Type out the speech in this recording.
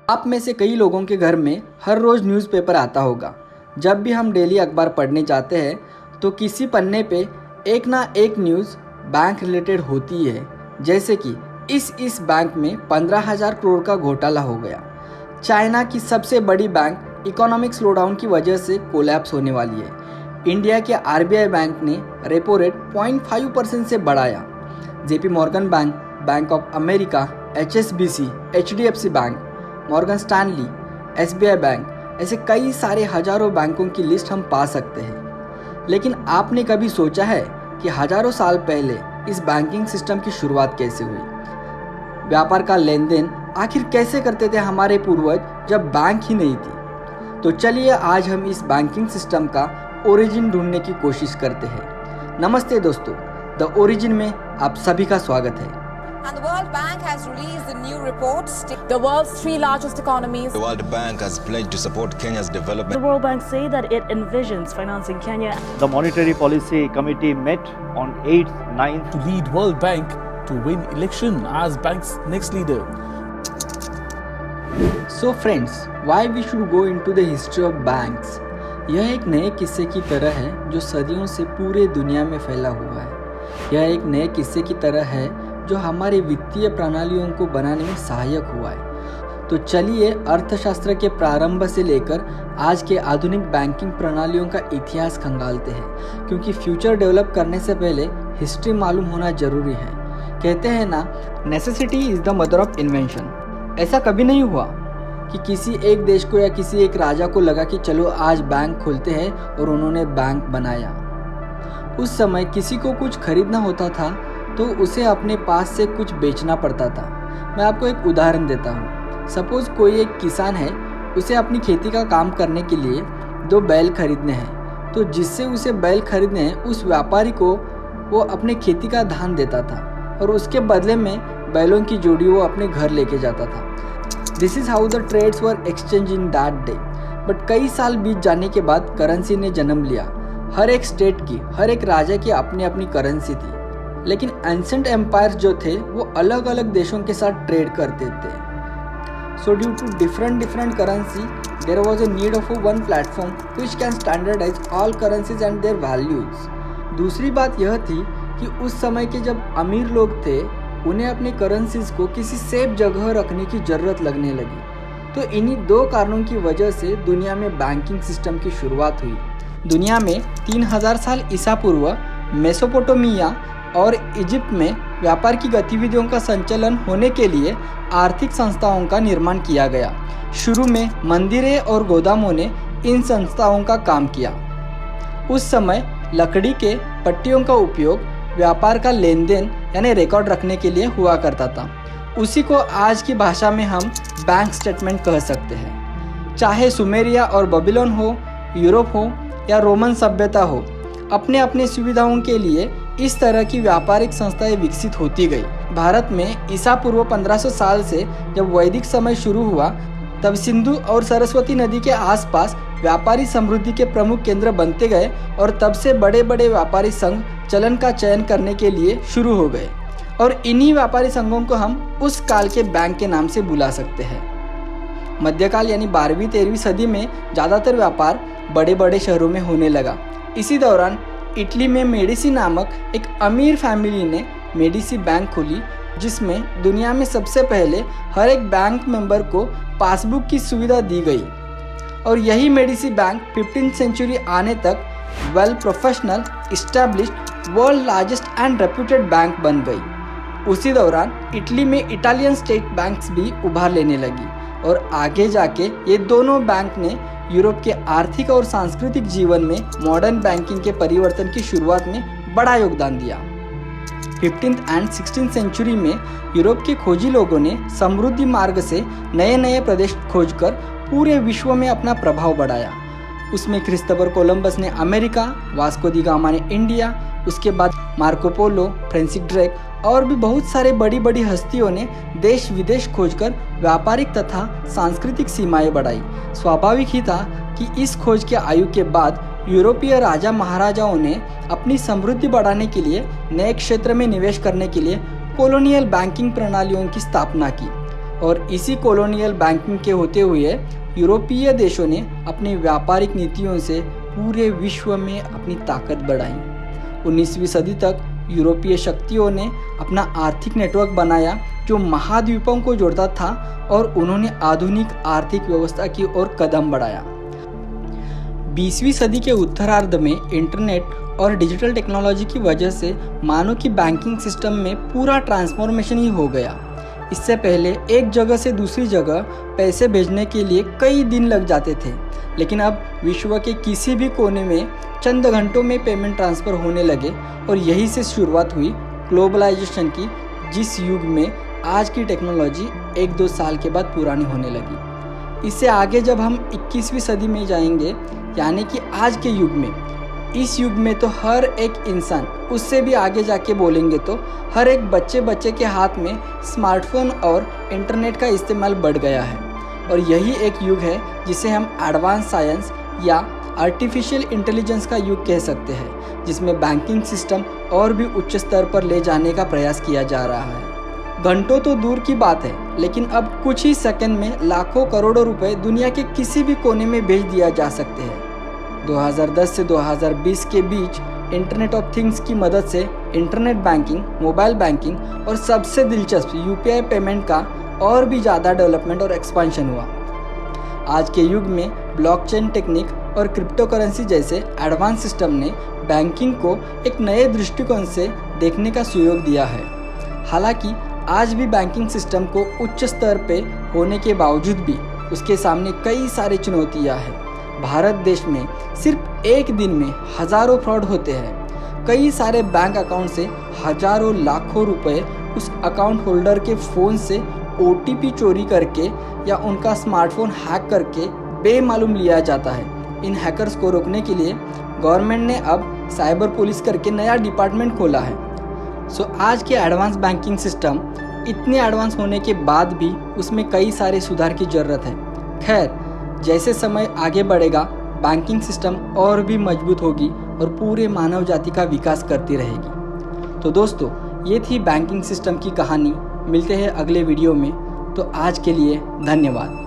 आप में से कई लोगों के घर में हर रोज़ न्यूज़पेपर आता होगा। जब भी हम डेली अखबार पढ़ने जाते हैं तो किसी पन्ने पे एक ना एक न्यूज़ बैंक रिलेटेड होती है, जैसे कि इस बैंक में 15,000 करोड़ का घोटाला हो गया। चाइना की सबसे बड़ी बैंक इकोनॉमिक स्लोडाउन की वजह से कोलैप्स होने वाली है। इंडिया के आरबीआई बैंक ने रेपो रेट 0.5% से बढ़ाया। JP Morgan bank, bank of America, HSBC, HDFC bank, Morgan Stanley, SBI bank, ऐसे कई सारे हजारों बैंकों की लिस्ट हम पा सकते हैं। लेकिन आपने कभी सोचा है कि हजारों साल पहले इस बैंकिंग सिस्टम की शुरुआत कैसे हुई? व्यापार का लेन देन आखिर कैसे करते थे हमारे पूर्वज जब बैंक ही नहीं थी? तो चलिए आज हम इस बैंकिंग सिस्टम का ओरिजिन ढूंढने की कोशिश करते हैं। नमस्ते दोस्तों, द ओरिजिन में आप सभी का स्वागत है। And the World Bank has released a new report. The world's three largest economies. The World Bank has pledged to support Kenya's development. The World Bank say that it envisions financing Kenya. The Monetary Policy Committee met on 8th, 9th to lead World Bank to win election as bank's next leader. So friends, why we should go into the history of banks? यह एक नए किस्से की तरह है जो सदियों से पूरे दुनिया में फैला हुआ है। यह एक नए किस्से की तरह है जो हमारी वित्तीय प्रणालियों को बनाने में सहायक हुआ है। तो चलिए अर्थशास्त्र के प्रारंभ से लेकर आज के आधुनिक बैंकिंग प्रणालियों का इतिहास खंगालते हैं, क्योंकि फ्यूचर डेवलप करने से पहले हिस्ट्री मालूम होना जरूरी है। कहते हैं ना, necessity is the mother of invention. ऐसा कभी नहीं हुआ कि किसी एक देश को या किसी एक राजा को लगा कि चलो आज बैंक खोलते हैं और उन्होंने बैंक बनाया। उस समय किसी को कुछ खरीदना होता था तो उसे अपने पास से कुछ बेचना पड़ता था। मैं आपको एक उदाहरण देता हूँ। सपोज़ कोई एक किसान है, उसे अपनी खेती का काम करने के लिए 2 बैल खरीदने हैं, तो जिससे उसे बैल खरीदने हैं उस व्यापारी को वो अपने खेती का धान देता था और उसके बदले में बैलों की जोड़ी वो अपने घर लेके जाता था। This is how the trades were exchange in that day. But कई साल बीत जाने के बाद करेंसी ने जन्म लिया। हर एक स्टेट की, हर एक राजा की अपनी अपनी करेंसी थी, लेकिन एंशिएंट एम्पायर्स जो थे वो अलग अलग देशों के साथ ट्रेड करते थे। So due to different currency there was a need of one platform which can standardize all currencies and their values. दूसरी बात यह थी कि उस समय के जब अमीर लोग थे उन्हें अपनी करेंसीज को किसी सेफ जगह रखने की ज़रूरत लगने लगी। तो इन्हीं 2 कारणों की वजह से दुनिया में बैंकिंग सिस्टम की शुरुआत हुई। दुनिया में 3000 साल ईसा पूर्व मेसोपोटामिया और इजिप्ट में व्यापार की गतिविधियों का संचालन होने के लिए आर्थिक संस्थाओं का निर्माण किया गया। शुरू में मंदिरें और गोदामों ने इन संस्थाओं का काम किया। उस समय लकड़ी के पट्टियों का उपयोग व्यापार का लेन देन यानी रिकॉर्ड रखने के लिए हुआ करता था। उसी को आज की भाषा में हम बैंक स्टेटमेंट कह सकते हैं। चाहे सुमेरिया और बेबीलोन हो, यूरोप हो या रोमन सभ्यता हो, अपने अपने सुविधाओं के लिए इस तरह की व्यापारिक संस्थाएं विकसित होती गई। भारत में ईसा पूर्व 1500 साल से जब वैदिक समय शुरू हुआ, तब सिंधु और सरस्वती नदी के आसपास व्यापारी समृद्धि के प्रमुख केंद्र बनते गए और तब से बड़े बड़े व्यापारी संघ चलन का चयन करने के लिए शुरू हो गए और इन्हीं व्यापारी संघों को हम उस काल के बैंक के नाम से बुला सकते हैं। मध्यकाल यानी 12वीं-13वीं सदी में ज़्यादातर व्यापार बड़े बड़े शहरों में होने लगा। इसी दौरान इटली में मेडिसी नामक एक अमीर फैमिली ने मेडिसी बैंक खोली, जिसमें दुनिया में सबसे पहले हर एक बैंक मेंबर को पासबुक की सुविधा दी गई। और यही मेडिसी बैंक 15th सेंचुरी आने तक well professional, established, world largest and reputed bank बन गई। उसी दौरान इटली में इटालियन स्टेट बैंक्स भी उभार लेने लगी और आगे जाके ये दोनों बैंक ने यूरोप के आर्थिक और सांस्कृतिक जीवन में मॉडर्न बैंकिंग के परिवर्तन की शुरुआत में बड़ा योगदान दिया। 15th एंड 16th सेंचुरी में यूरोप के खोजी लोगों ने समृद्धि मार्ग से नए नए प्रदेश खोजकर पूरे विश्व में अपना प्रभाव बढ़ाया। उसमें क्रिस्टोफर कोलंबस ने अमेरिका, वास्को दी गामा ने इंडिया, उसके बाद मार्को पोलो, फ्रांसिस ड्रेक और भी बहुत सारे बड़ी बड़ी हस्तियों ने देश विदेश खोजकर व्यापारिक तथा सांस्कृतिक सीमाएं बढ़ाई। स्वाभाविक ही था कि इस खोज के आयु के बाद यूरोपीय राजा महाराजाओं ने अपनी समृद्धि बढ़ाने के लिए नए क्षेत्र में निवेश करने के लिए कॉलोनियल बैंकिंग प्रणालियों की स्थापना की। और इसी कॉलोनियल बैंकिंग के होते हुए यूरोपीय देशों ने अपनी व्यापारिक नीतियों से पूरे विश्व में अपनी ताकत बढ़ाई। 19वीं सदी तक यूरोपीय शक्तियों ने अपना आर्थिक नेटवर्क बनाया जो महाद्वीपों को जोड़ता था और उन्होंने आधुनिक आर्थिक व्यवस्था की ओर कदम बढ़ाया। 20वीं सदी के उत्तरार्ध में इंटरनेट और डिजिटल टेक्नोलॉजी की वजह से मानो कि बैंकिंग सिस्टम में पूरा ट्रांसफॉर्मेशन ही हो गया। इससे पहले एक जगह से दूसरी जगह पैसे भेजने के लिए कई दिन लग जाते थे, लेकिन अब विश्व के किसी भी कोने में चंद घंटों में पेमेंट ट्रांसफ़र होने लगे और यही से शुरुआत हुई ग्लोबलाइजेशन की, जिस युग में आज की टेक्नोलॉजी 1-2 साल के बाद पुरानी होने लगी। इससे आगे जब हम 21वीं सदी में जाएंगे, यानी कि आज के युग में, इस युग में तो हर एक इंसान, उससे भी आगे जाके बोलेंगे तो हर एक बच्चे के हाथ में स्मार्टफोन और इंटरनेट का इस्तेमाल बढ़ गया है। और यही एक युग है जिसे हम एडवांस साइंस या आर्टिफिशियल इंटेलिजेंस का युग कह सकते हैं, जिसमें बैंकिंग सिस्टम और भी उच्च स्तर पर ले जाने का प्रयास किया जा रहा है। घंटों तो दूर की बात है, लेकिन अब कुछ ही सेकंड में लाखों करोड़ों रुपए दुनिया के किसी भी कोने में भेज दिया जा सकते हैं। 2010 से 2020 के बीच इंटरनेट ऑफ थिंग्स की मदद से इंटरनेट बैंकिंग, मोबाइल बैंकिंग और सबसे दिलचस्प यूपीआई पेमेंट का और भी ज़्यादा डेवलपमेंट और एक्सपेंशन हुआ। आज के युग में ब्लॉकचेन टेक्निक और क्रिप्टो करेंसी जैसे एडवांस सिस्टम ने बैंकिंग को एक नए दृष्टिकोण से देखने का सुयोग दिया है। हालांकि आज भी बैंकिंग सिस्टम को उच्च स्तर पे होने के बावजूद भी उसके सामने कई सारी चुनौतियां हैं। भारत देश में सिर्फ एक दिन में हज़ारों फ्रॉड होते हैं। कई सारे बैंक अकाउंट से हज़ारों लाखों रुपए उस अकाउंट होल्डर के फ़ोन से OTP चोरी करके या उनका स्मार्टफोन हैक करके बेमालूम लिया जाता है। इन हैकर्स को रोकने के लिए गवर्नमेंट ने अब साइबर पुलिस करके नया डिपार्टमेंट खोला है। आज के एडवांस बैंकिंग सिस्टम इतने एडवांस होने के बाद भी उसमें कई सारे सुधार की ज़रूरत है। खैर, जैसे समय आगे बढ़ेगा बैंकिंग सिस्टम और भी मजबूत होगी और पूरे मानव जाति का विकास करती रहेगी। तो दोस्तों, ये थी बैंकिंग सिस्टम की कहानी। मिलते हैं अगले वीडियो में। तो आज के लिए धन्यवाद।